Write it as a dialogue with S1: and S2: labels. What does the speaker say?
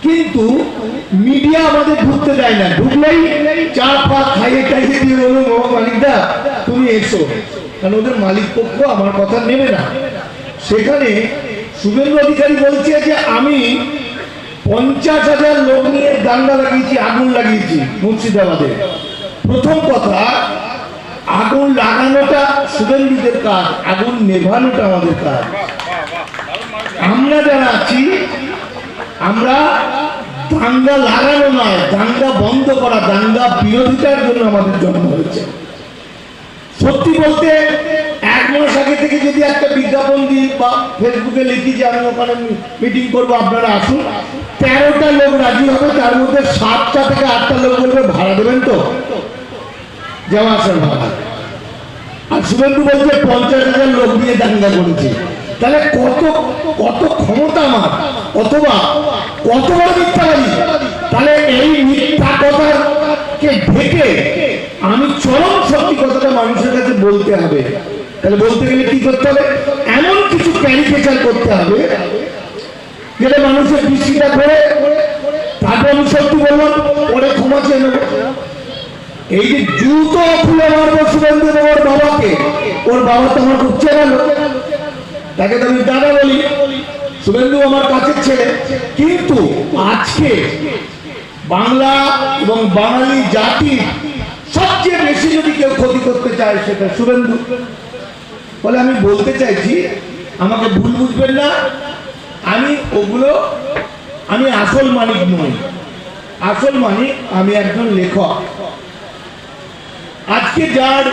S1: কিন্তু মিডিয়া আমাদের ঢুকতে দেয় না, ঢুকলেই চা পা খাইয়ে টাইয়ে দিয়ে বলবো মালিকদা তুমি এসো, কারণ ওদের মালিক পক্ষ আমার কথা নেবে না। সেখানে শুভেন্দু অধিকারী বলছে যে আমি 50,000 লোক নিয়ে দাঙ্গা লাগিয়েছি, আগুন লাগিয়েছি মুর্শিদাবাদে। প্রথম কথা, আগুন লাগানোটা শুভেন্দুদের কাজ, আগুন নেভানোটা আমাদের কাজ। আমরা যারা আছি আমরা দাঙ্গা লাগানো নয়, দাঙ্গা বন্ধ করা, দাঙ্গা বিরোধিতার জন্য আমাদের জন্ম হয়েছে। সত্যি বলতে 1 মাস আগে থেকে যদি একটা বিজ্ঞাপন দিই বা ফেসবুকে লিখি যে আমি ওখানে মিটিং করবো আপনারা আসুন, 13টা লোক রাজি হবে, তার মধ্যে 7টা থেকে 8টা লোক বলবে ভাড়া দেবেন তো, যাওয়া আসার ভাড়া। আর শুভেন্দু বলছে 50,000 লোক দিয়ে দাঙ্গা করেছে। তাহলে কত কত ক্ষমতা আমার, অথবা কত বড় মিথ্যাবাদী। তাহলে এই মিথ্যা কথাকে ঢেকে আমি চরম সত্যি কথাটা মানুষের কাছে বলতে হবে। তাহলে বলতে গেলে কি করতে হবে? এমন কিছু ক্যারিকেচার করতে হবে যেটা মানুষের দৃষ্টিটা করে তারপর আমি সত্যি বললাম, পরে ক্ষমা চেয়ে নেব। এই যে জুতো খুলে মারবো শুভেন্দু ওর বাবাকে, ওর বাবা তো আমার খুব চেনালো, তাকে তো আমি দাদা বলি, শুভেন্দু আমার কাছের ছেলে। কিন্তু আজকে বাংলা এবং বাঙালি জাতি সবচেয়ে বেশি যদি কেউ ক্ষতি করতে চায় সেটা শুভেন্দু। বলে আমি বলতে চাইছি, আমাকে ভুল বুঝবেন না, আমি আসল মালিক নই, আসল মালিক আমি একজন লেখক। আজকে যার